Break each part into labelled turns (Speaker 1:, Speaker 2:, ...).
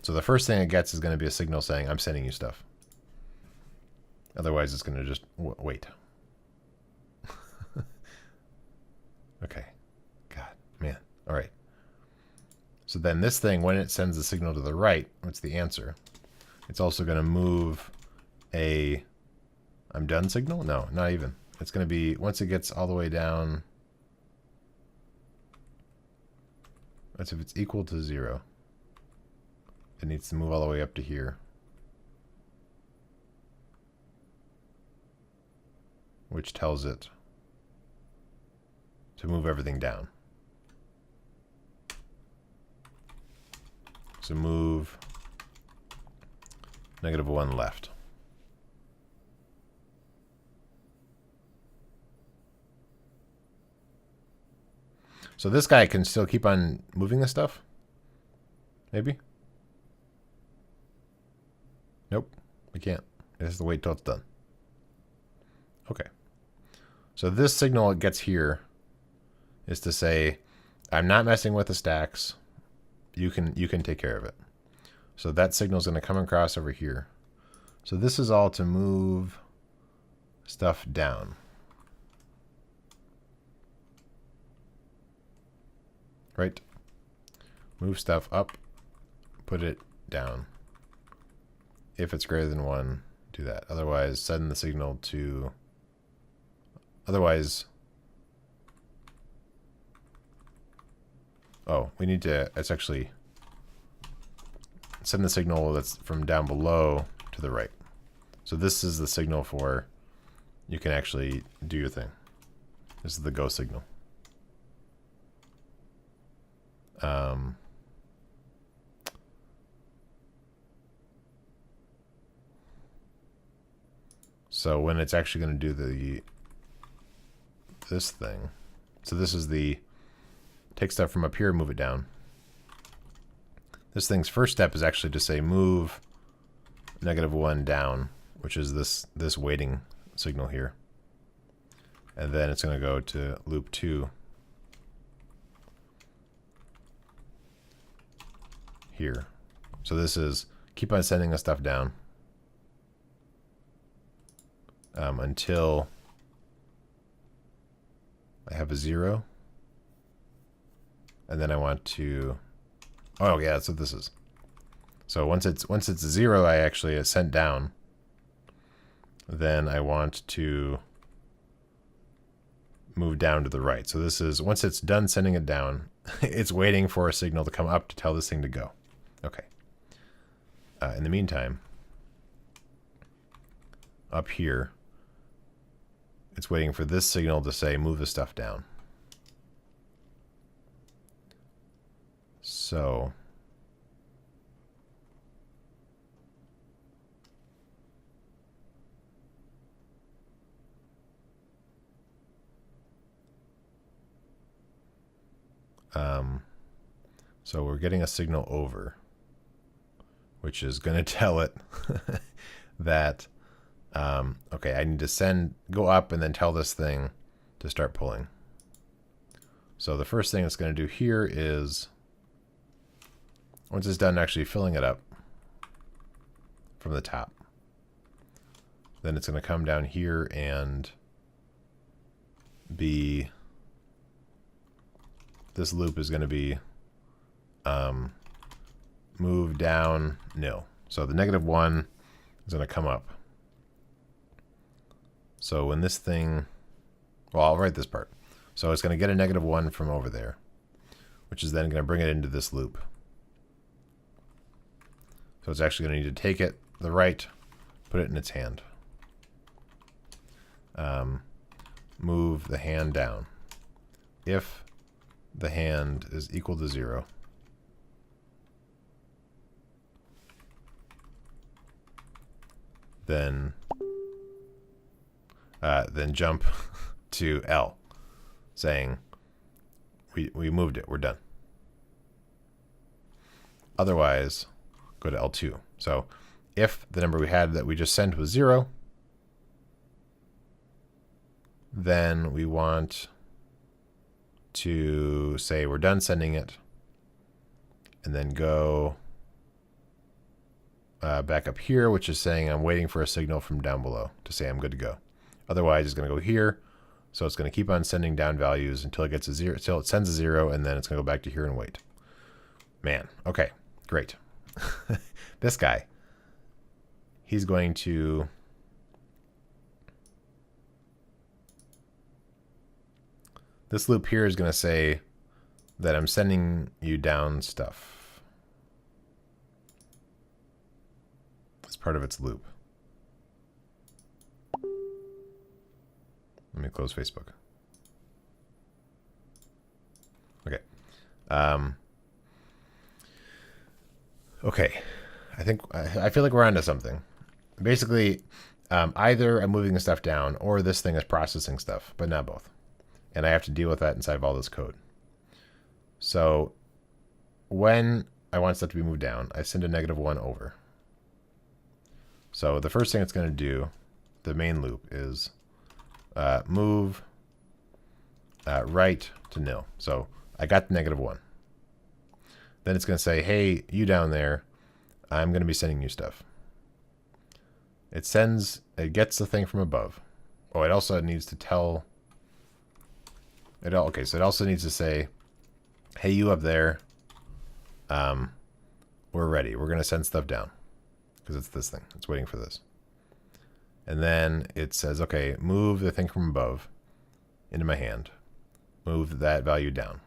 Speaker 1: So the first thing it gets is going to be a signal saying, I'm sending you stuff. Otherwise, it's going to just wait. Okay. God, man. All right. So then this thing, when it sends the signal to the right, what's the answer? It's also going to move a I'm done signal? No, not even. It's going to be, once it gets all the way down, that's if it's equal to 0. It needs to move all the way up to here. Which tells it to move everything down. So move -1 left. So this guy can still keep on moving this stuff? Maybe? Nope, we can't. It has to wait till it's done. Okay. So this signal it gets here is to say, I'm not messing with the stacks. You can take care of it. So that signal is going to come across over here. So this is all to move stuff down. Right? Move stuff up, put it down. If it's greater than 1, do that. Otherwise, send the signal to... Otherwise... Oh, we need to... It's actually... Send the signal that's from down below to the right. So this is the signal for... You can actually do your thing. This is the go signal. So when it's actually going to do this thing, so this is the take stuff from up here and move it down. This thing's first step is actually to say move -1 down, which is this waiting signal here. And then it's going to go to loop 2 here. So this is keep on sending the stuff down until I have a 0. And then I want to... Oh yeah, that's what this is. So once it's 0, I actually sent down. Then I want to move down to the right. So this is, once it's done sending it down, it's waiting for a signal to come up to tell this thing to go. Okay. In the meantime, up here, it's waiting for this signal to say move the stuff down. So so we're getting a signal over, which is going to tell it that okay, I need to go up and then tell this thing to start pulling. So the first thing it's going to do here is, once it's done actually filling it up from the top, then it's going to come down here and be, this loop is going to be move down nil. So the -1 is going to come up. So when this thing, well, I'll write this part. So it's going to get a -1 from over there, which is then going to bring it into this loop. So it's actually going to need to take it the right, put it in its hand. Move the hand down. If the hand is equal to 0, then jump to L, saying we moved it, we're done. Otherwise, go to L2. So if the number we had that we just sent was 0, then we want to say we're done sending it, and then go back up here, which is saying I'm waiting for a signal from down below to say I'm good to go. Otherwise, it's going to go here. So it's going to keep on sending down values until it gets a 0, until it sends a 0, and then it's going to go back to here and wait. Man, okay, great. This guy, he's going to... This loop here is going to say that I'm sending you down stuff. It's part of its loop. Let me close Facebook. Okay. Okay. I feel like we're onto something. Basically, either I'm moving the stuff down or this thing is processing stuff, but not both. And I have to deal with that inside of all this code. So when I want stuff to be moved down, I send a -1 over. So the first thing it's going to do, the main loop, is move right to nil. So I got the -1. Then it's going to say, hey, you down there, I'm going to be sending you stuff. It gets the thing from above. Oh, it also needs to tell... Okay, so it also needs to say, hey, you up there, we're ready. We're going to send stuff down. Because it's this thing. It's waiting for this. And then it says, okay, move the thing from above into my hand. Move that value down.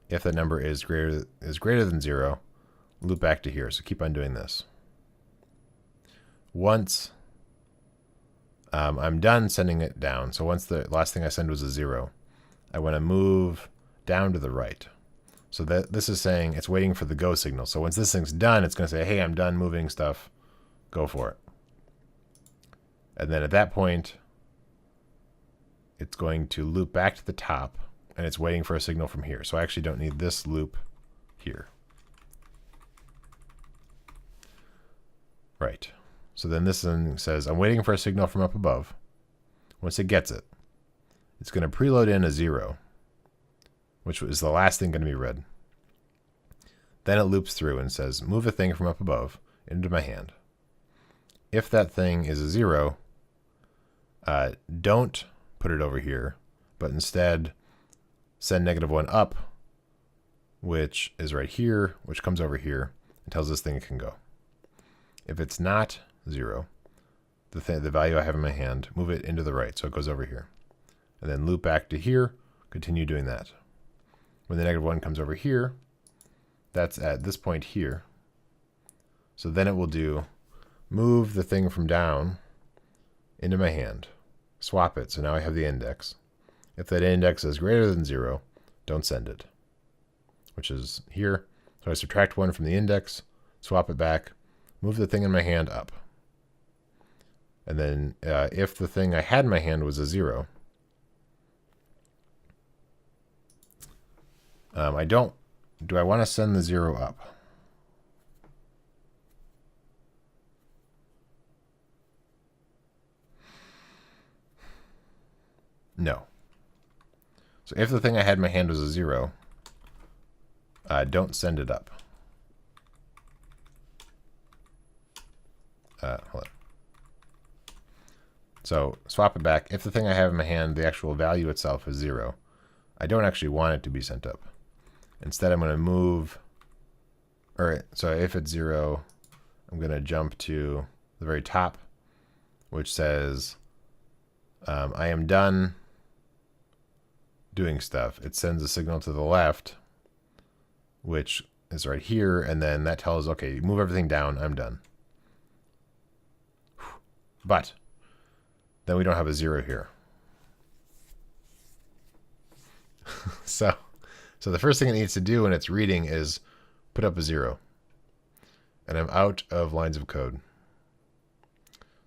Speaker 1: If that number is greater than 0, loop back to here. So keep on doing this. Once I'm done sending it down, so once the last thing I send was a 0, I want to move down to the right. So that this is saying it's waiting for the go signal. So once this thing's done, it's going to say, hey, I'm done moving stuff. Go for it. And then at that point, it's going to loop back to the top, and it's waiting for a signal from here. So I actually don't need this loop here. Right. So then this thing says, I'm waiting for a signal from up above. Once it gets it, it's going to preload in a 0, which is the last thing going to be read. Then it loops through and says, move a thing from up above into my hand. If that thing is a 0, don't put it over here, but instead send -1 up, which is right here, which comes over here and tells this thing it can go. If it's not 0, the value I have in my hand, move it into the right, so it goes over here. And then loop back to here, continue doing that. When the -1 comes over here, that's at this point here. So then it will do, move the thing from down into my hand, swap it, so now I have the index. If that index is greater than 0, don't send it, which is here. So I subtract 1 from the index, swap it back, move the thing in my hand up. And then if the thing I had in my hand was a 0, do I want to send the 0 up? No. So if the thing I had in my hand was a 0, don't send it up. Hold on. So swap it back. If the thing I have in my hand, the actual value itself is 0, I don't actually want it to be sent up. Instead, I'm going to move, so if it's 0, I'm going to jump to the very top, which says, I am done doing stuff. It sends a signal to the left, which is right here, and then that tells, okay, move everything down, I'm done. But then we don't have a 0 here. So the first thing it needs to do when it's reading is put up a 0. And I'm out of lines of code.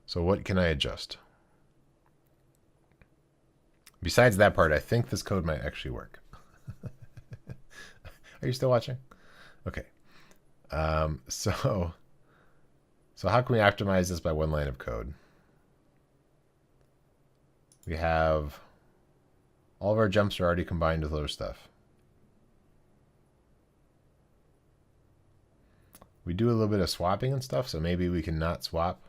Speaker 1: So what can I adjust? Besides that part, I think this code might actually work. Are you still watching? Okay. So how can we optimize this by one line of code? We have all of our jumps are already combined with other stuff. We do a little bit of swapping and stuff, so maybe we can not swap.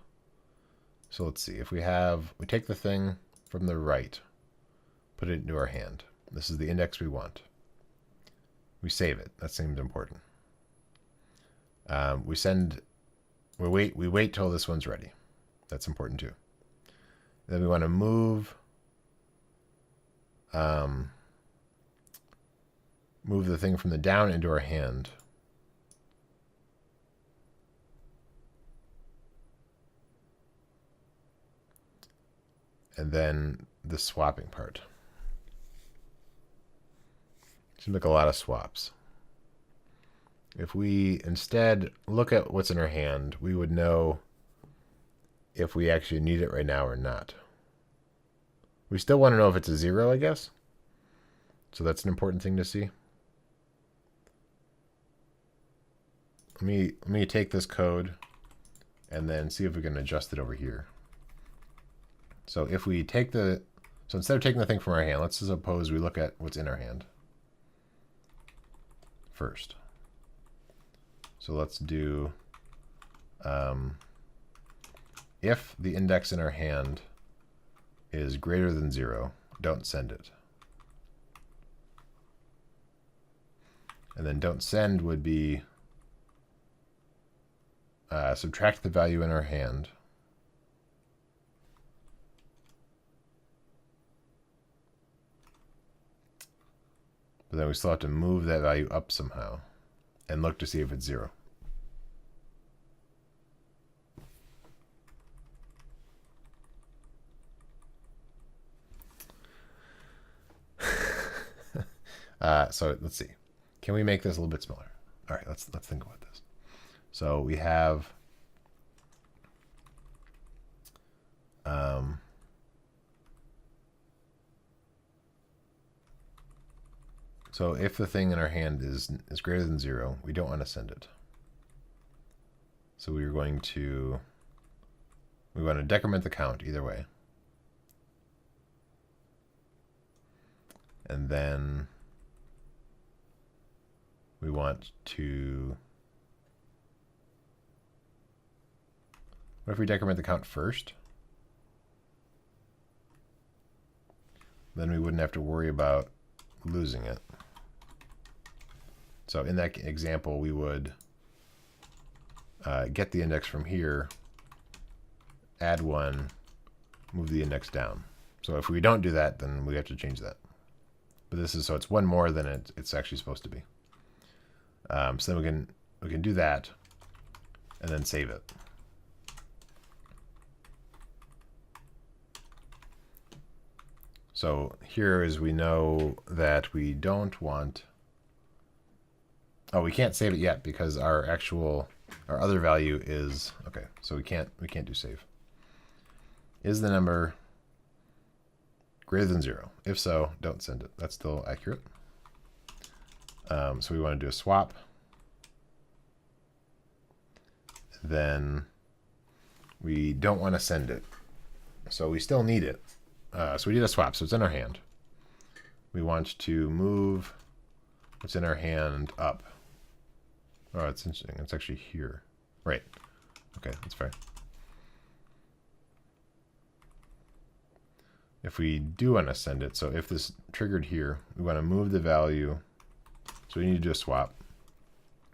Speaker 1: So let's see. If we take the thing from the right, put it into our hand. This is the index we want. We save it. That seems important. We wait till this one's ready. That's important too. Then we want to move the thing from the down into our hand. And then the swapping part. Seems like a lot of swaps. If we instead look at what's in our hand, we would know if we actually need it right now or not. We still want to know if it's a 0, I guess. So that's an important thing to see. Let me take this code and then see if we can adjust it over here. So if we take so instead of taking the thing from our hand, let's suppose we look at what's in our hand first. So let's do, if the index in our hand is greater than 0, don't send it. And then don't send would be subtract the value in our hand. But then we still have to move that value up somehow and look to see if it's 0. So let's see. Can we make this a little bit smaller? All right, let's think about this. So we have so if the thing in our hand is greater than 0, we don't want to send it. So we want to decrement the count either way. And then we want to, what if we decrement the count first? Then we wouldn't have to worry about losing it. So in that example, we would get the index from here, add 1, move the index down. So if we don't do that, then we have to change that. But this is, so it's 1 more than it's actually supposed to be. So then we can do that and then save it. So here is, we know that we don't want, oh, we can't save it yet because our other value is, okay, so we can't do save. Is the number greater than 0? If so, don't send it. That's still accurate. So we want to do a swap. Then we don't want to send it. So we still need it. So we did a swap, so it's in our hand. We want to move what's in our hand up. Oh, it's interesting. It's actually here. Right. Okay, that's fair. If we do want to send it, so if this triggered here, we want to move the value. So we need to do a swap.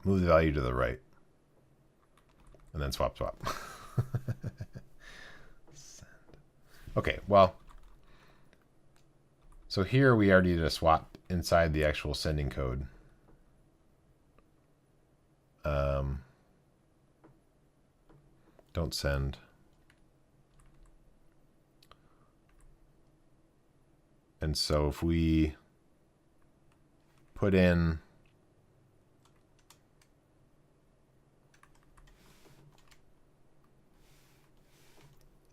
Speaker 1: Move the value to the right. And then swap. Okay, well, so here we already did a swap inside the actual sending code. Don't send. And so if we put in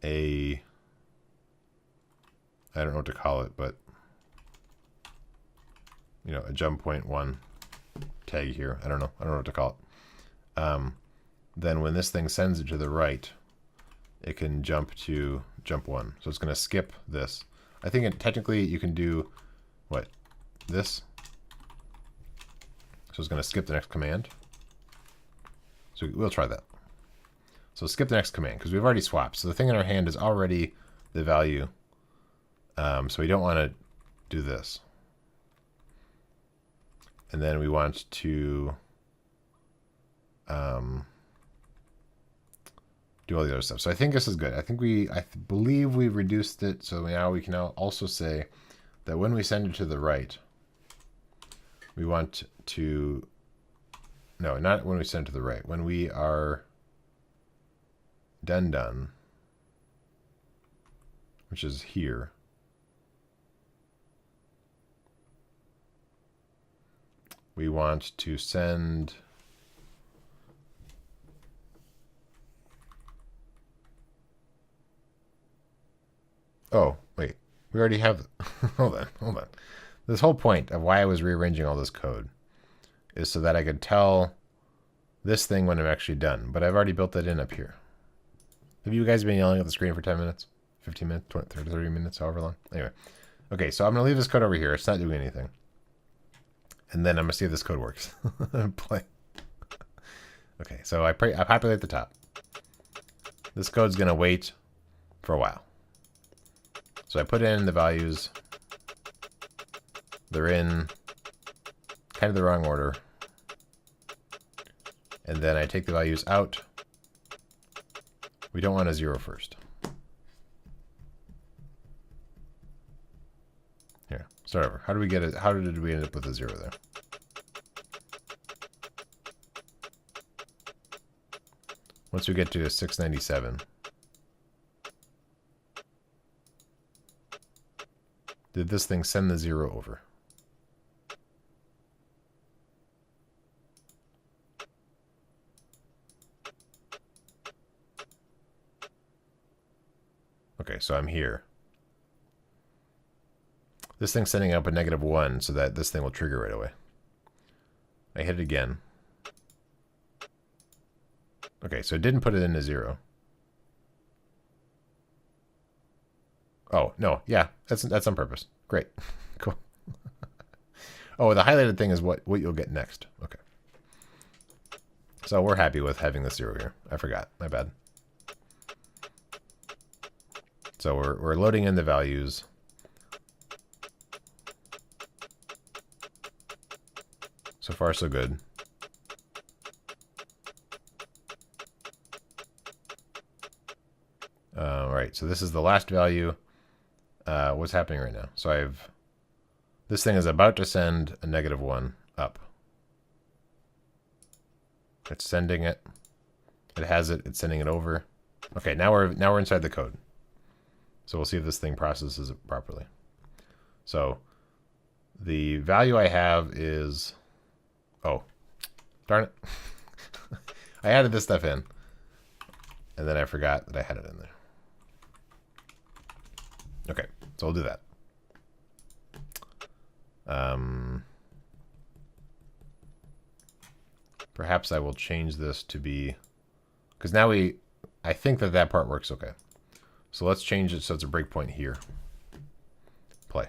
Speaker 1: I don't know what to call it, but a jump point 1 tag here. I don't know what to call it. Then when this thing sends it to the right, it can jump 1. So it's going to skip this. I think technically you can do this. So it's going to skip the next command. So we'll try that. So skip the next command because we've already swapped. So the thing in our hand is already the value. So we don't want to do this. And then we want to do all the other stuff. So I think this is good. I think I believe we reduced it. So now we can now also say that when we send it to the right, we want to, no, not when we send it to the right. When we are done, which is here, we want to send oh, wait. We already have hold on. This whole point of why I was rearranging all this code is so that I could tell this thing when I'm actually done. But I've already built that in up here. Have you guys been yelling at the screen for 10 minutes? 15 minutes? 20, 30, 30 minutes? However long? Anyway. Okay, so I'm going to leave this code over here. It's not doing anything. And then I'm going to see if this code works. Play. Okay, so I populate the top. This code's going to wait for a while. So I put in the values. They're in kind of the wrong order. And then I take the values out. We don't want a 0 first. Here, start over. How did we get it? How did we end up with a 0 there? Once we get to 697, did this thing send the 0 over? Okay, so I'm here. This thing's sending up a -1 so that this thing will trigger right away. I hit it again. Okay, so it didn't put it into 0. Oh, no, yeah, that's on purpose. Great. Cool. Oh, the highlighted thing is what you'll get next. Okay. So we're happy with having the 0 here. I forgot. My bad. So we're loading in the values. So far, so good. All right, so this is the last value. What's happening right now? So this thing is about to send a -1 up. It's sending it. It has it. It's sending it over. Okay, now we're inside the code. So we'll see if this thing processes it properly. So the value I have is, oh, darn it. I added this stuff in, and then I forgot that I had it in there. Okay, so we'll do that. Perhaps I will change this to be, because now I think that part works okay. So let's change it so it's a breakpoint here. Play.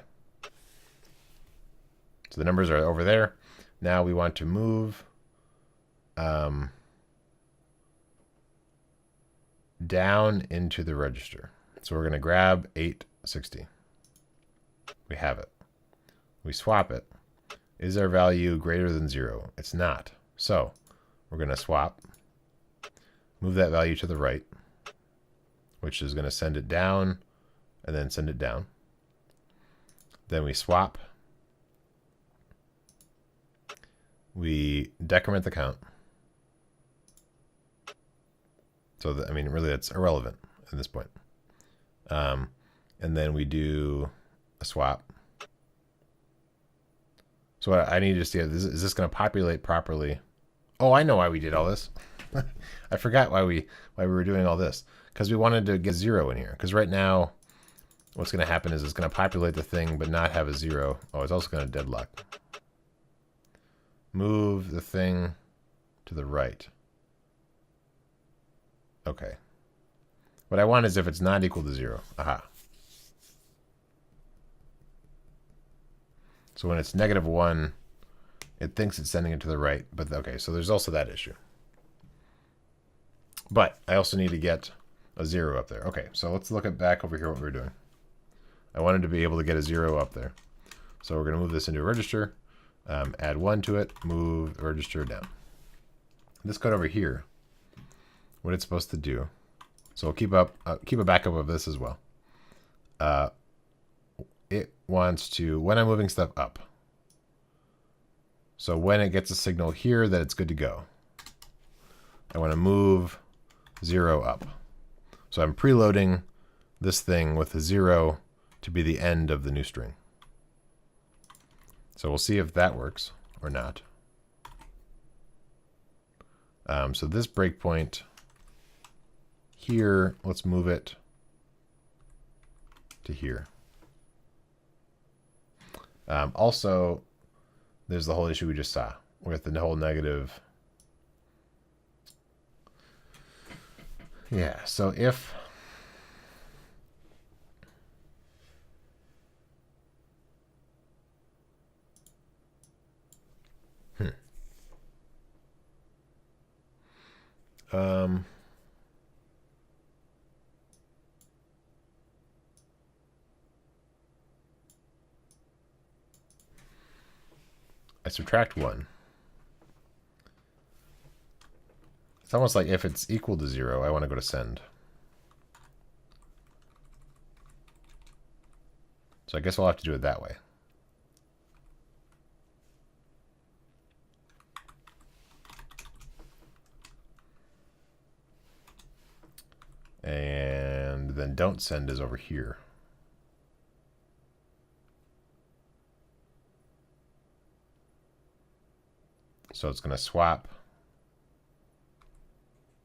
Speaker 1: So the numbers are over there. Now we want to move down into the register. So we're going to grab 860. We have it. We swap it. Is our value greater than 0? It's not. So we're going to swap. Move that value to the right, which is going to send it down and then send it down. Then we swap. We decrement the count. So, I mean, really that's irrelevant at this point. And then we do a swap. So what I need to see, is this going to populate properly? Oh, I know why we did all this. I forgot why we were doing all this. Because we wanted to get 0 in here. Because right now, what's going to happen is it's going to populate the thing but not have a 0. Oh, it's also going to deadlock. Move the thing to the right. Okay. What I want is if it's not equal to 0. Aha. So when it's -1, it thinks it's sending it to the right. But okay, so there's also that issue. But I also need to get a 0 up there. Okay, so let's look at back over here what we're doing. I wanted to be able to get a 0 up there. So we're going to move this into a register, add 1 to it, move the register down. This code over here, what it's supposed to do, so we'll keep a backup of this as well. It wants to, when I'm moving stuff up, so when it gets a signal here that it's good to go, I want to move 0 up. So I'm preloading this thing with a 0 to be the end of the new string. So we'll see if that works or not. So this breakpoint here, let's move it to here. Also, there's the whole issue we just saw with the whole negative. Yeah, so if I subtract 1. It's almost like if it's equal to 0, I want to go to send. So I guess we'll have to do it that way. And then don't send is over here. So it's going to swap,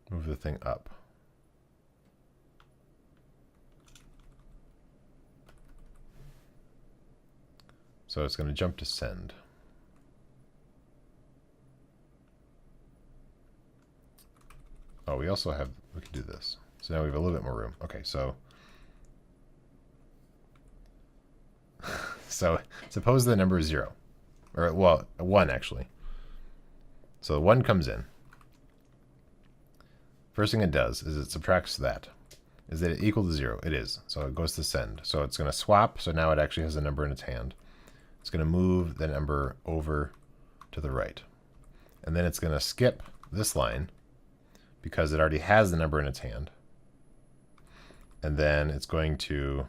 Speaker 1: move the thing up. So it's going to jump to send. Oh, we also have, we can do this. So now we have a little bit more room. Okay, so so suppose the number is 0, or well, 1 actually. So 1 comes in. First thing it does is it subtracts that. Is it equal to 0? It is. So it goes to send. So it's going to swap. So now it actually has a number in its hand. It's going to move the number over to the right. And then it's going to skip this line because it already has the number in its hand. And then it's going to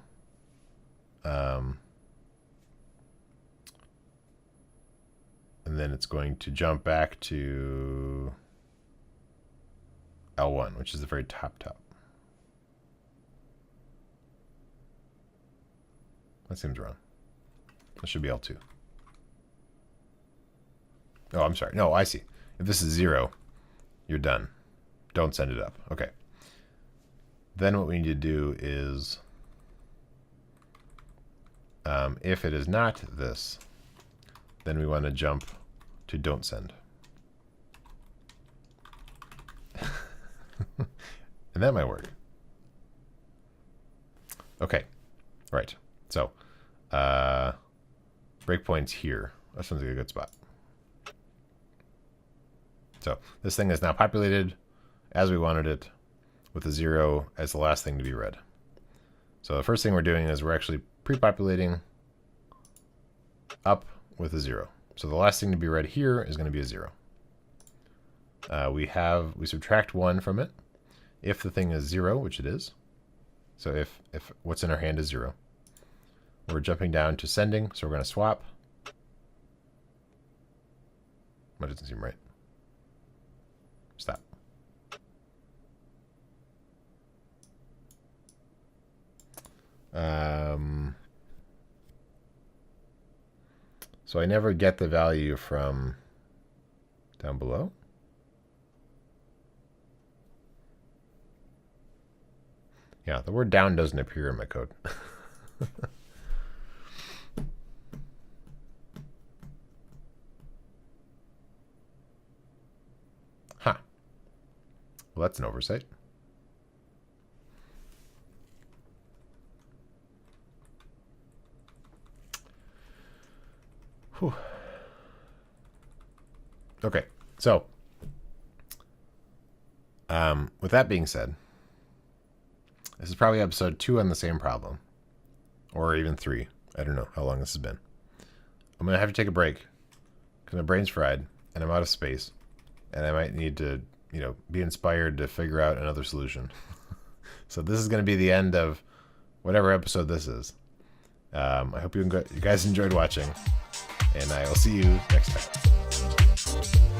Speaker 1: jump back to L1, which is the very top. That seems wrong. That should be L2. Oh, I'm sorry. No, I see. If this is 0, you're done. Don't send it up. Okay. Then what we need to do is, if it is not this, then we want to jump to don't send. And that might work. Okay. Right. So, breakpoints here. That sounds like a good spot. So this thing is now populated as we wanted it, with a 0 as the last thing to be read. So the first thing we're doing is we're actually pre-populating up with a 0. So the last thing to be read here is going to be a 0. We subtract 1 from it if the thing is 0, which it is. So if what's in our hand is 0. We're jumping down to sending, so we're going to swap. That doesn't seem right. Stop. So I never get the value from down below. Yeah, the word down doesn't appear in my code. Huh. Well, that's an oversight. Whew. Okay, so With that being said, this is probably episode 2 on the same problem. Or even 3. I don't know how long this has been. I'm going to have to take a break because my brain's fried and I'm out of space. And I might need to, be inspired to figure out another solution. So this is going to be the end of whatever episode this is. I hope you guys enjoyed watching. And I will see you next time.